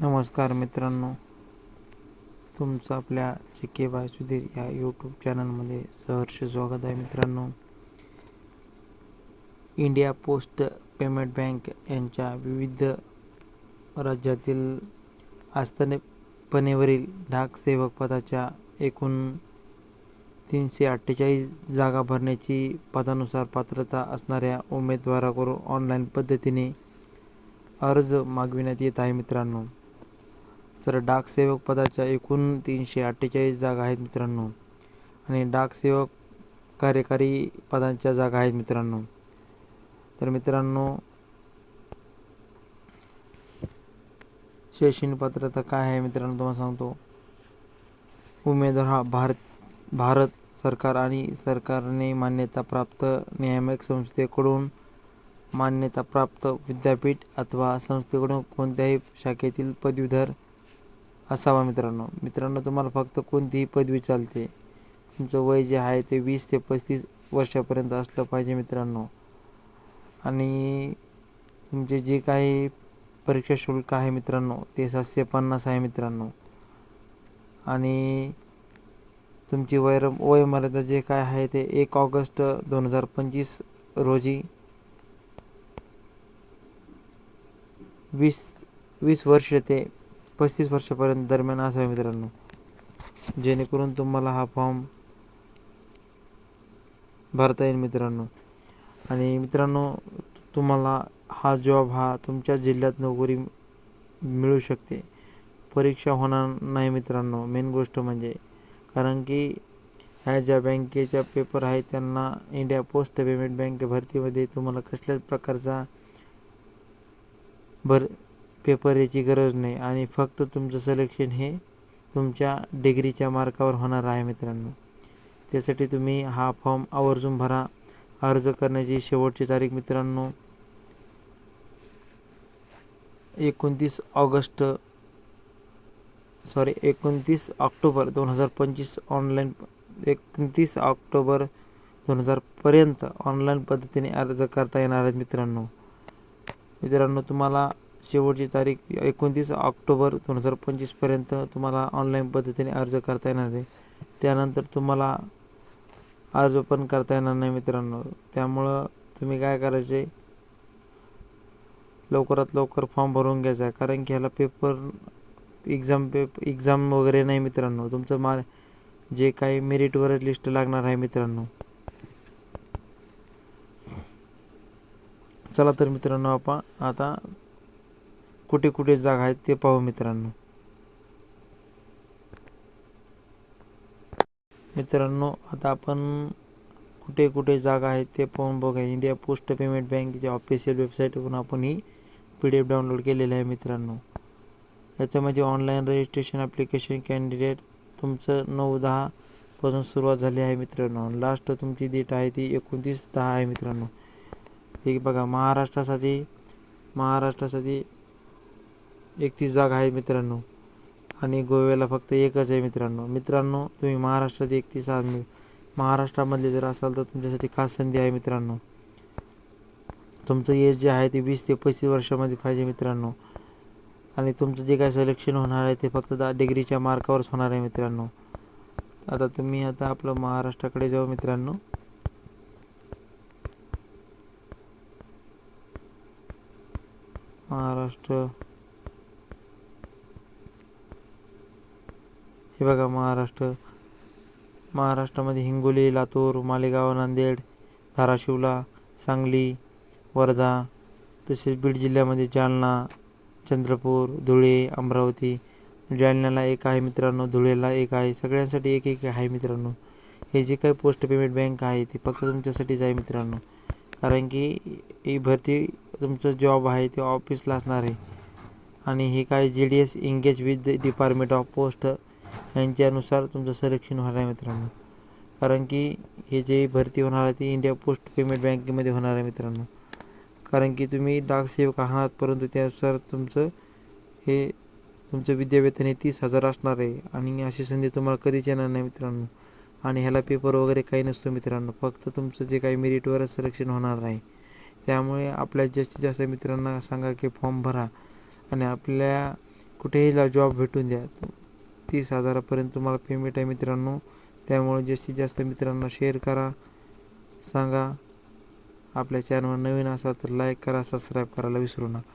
नमस्कार मित्रांनो, तुमचं आपल्या JK वासुदेव या यूट्यूब चॅनलमध्ये सहर्ष स्वागत आहे. मित्रांनो, इंडिया पोस्ट पेमेंट बँक यांच्या विविध राज्यातील आस्थापनेवरील डाक सेवक पदाच्या एकूण 348 जागा भरण्याची पदानुसार पात्रता असणाऱ्या उमेदवाराकडून ऑनलाईन पद्धतीने अर्ज मागविण्यात येत आहे. मित्रांनो, तर डाक सेवक पदाच्या एकूण 348 जागा आहेत मित्रांनो, आणि डाक सेवक कार्यकारी पदांच्या जागा आहेत मित्रांनो. तर मित्रांनो, शैक्षणिक पात्रता काय आहे मित्रांनो तुम्हाला सांगतो. उमेदवार हा भारत सरकार आणि सरकारने मान्यता प्राप्त नियामक संस्थेकडून मान्यता प्राप्त विद्यापीठ अथवा संस्थेकडून कोणत्याही शाखेतील पदवीधर असावा. मित्रांनो, तुम्हाला फक्त कोणतीही पदवी चालते. तुमचं वय जे आहे ते 20 ते 35 वर्षापर्यंत असलं पाहिजे मित्रांनो. आणि तुमचे जे काही परीक्षा शुल्क आहे मित्रांनो ते 750 आहे मित्रांनो. आणि तुमची वयोमर्यादा जे काय आहे ते 1 ऑगस्ट 2025 रोजी 20 वर्ष ते 35 वर्षापर्यंत दरम्यान असावे मित्रांनो, जेणेकरून तुम्हाला हा फॉर्म भरता येईल मित्रांनो. आणि मित्रांनो, तुम्हाला हा जॉब हा तुमच्या जिल्ह्यात नोकरी मिळू शकते. परीक्षा होणार नाही मित्रांनो, मेन गोष्ट म्हणजे. कारण की ह्या ज्या बँकेच्या पेपर आहेत त्यांना इंडिया पोस्ट पेमेंट बँक भरतीमध्ये तुम्हाला कसल्याच प्रकारचा पेपर द्यायची गरज नाही. आणि फक्त तुमचं सिलेक्शन हे तुमच्या डिग्रीच्या मार्कावर होणार आहे मित्रांनो. त्यासाठी तुम्ही हा फॉर्म आवर्जून भरा. अर्ज करण्याची शेवटची तारीख मित्रांनो 29 ऑक्टोबर 2025 ऑनलाईन 29 ऑक्टोबर 2000 पर्यंत ऑनलाईन पद्धतीने अर्ज करता येणार आहेत मित्रांनो. तुम्हाला शेवटची तारीख 29 ऑक्टोबर 2025 पर्यंत तुम्हाला ऑनलाईन पद्धतीने अर्ज करता येणार आहे. त्यानंतर तुम्हाला अर्ज पण करता येणार नाही मित्रांनो. त्यामुळं तुम्ही काय करायचे, लवकरात लवकर फॉर्म भरून घ्यायचा. कारण की ह्याला एक्झाम वगैरे नाही मित्रांनो. तुमचं जे काही मेरिटवर लिस्ट लागणार आहे मित्रांनो. चला तर मित्रांनो, आपण आता कुठे कुठे जागा आहेत ते पाहू मित्रांनो. आता आपण कुठे कुठे जागा आहेत ते पाहून बघा. इंडिया पोस्ट पेमेंट बँकेच्या ऑफिशियल वेबसाईटवरून आपण ही PDF डाउनलोड केलेलं आहे मित्रांनो. याच्यामध्ये ऑनलाईन रजिस्ट्रेशन ॲप्लिकेशन कॅन्डिडेट तुमचं 9/10 पासून सुरुवात झाली आहे मित्रांनो. लास्ट तुमची डेट आहे ती 29/10 आहे मित्रांनो. हे बघा, महाराष्ट्रासाठी 31 जागा आहे मित्रांनो, आणि गोव्याला फक्त एकच आहे मित्रांनो. तुम्ही महाराष्ट्रात 31 महाराष्ट्रामधले जर असाल तर तुमच्यासाठी खास संधी आहे मित्रांनो. तुमचं एज जे आहे ते 20 ते 35 वर्षामध्ये पाहिजे मित्रांनो. आणि तुमचं जे काय सिलेक्शन होणार आहे ते फक्त डिग्रीच्या मार्कावरच होणार आहे मित्रांनो. आता आपलं महाराष्ट्राकडे जाऊ मित्रांनो. हे बघा, महाराष्ट्रामध्ये हिंगोली, लातूर, मालेगाव, नांदेड, धाराशिवला, सांगली, वर्धा, तसेच बीड जिल्ह्यामध्ये जालना, चंद्रपूर, धुळे, अमरावती. जालन्याला एक आहे मित्रांनो, धुळेला एक आहे. सगळ्यांसाठी एक एक आहे मित्रांनो. हे जे काही पोस्ट पेमेंट बँक आहे ते फक्त तुमच्यासाठीच आहे मित्रांनो. कारण की ही भरती तुमचं जॉब आहे ते ऑफिसला असणार आहे. आणि हे काय GDS engage with department of post यांच्यानुसार तुमचं सिलेक्शन होणार आहे मित्रांनो. कारण की हे जे भरती होणार आहे ती इंडिया पोस्ट पेमेंट बँकेमध्ये होणार आहे मित्रांनो. कारण की तुम्ही डाकसेवक आहात, परंतु त्यानुसार तुमचं विद्यावेतन हे 30,000 असणार आहे. आणि अशी संधी तुम्हाला कधीच येणार नाही मित्रांनो. आणि ह्याला पेपर वगैरे काही नसतो मित्रांनो. फक्त तुमचं जे काही मेरिटवरच सिलेक्शन होणार आहे. त्यामुळे आपल्या जास्तीत जास्त मित्रांना सांगा की फॉर्म भरा. आणि आपल्या कुठेही जॉब भेटून द्या. 30,000पर्यंत तुम्हाला पेमेंट आहे मित्रांनो. त्यामुळे जास्तीत जास्त मित्रांना शेअर करा, सांगा. आपल्या चॅनलवर नवीन असाल तर लाईक करा, सबस्क्राईब करायला विसरू नका.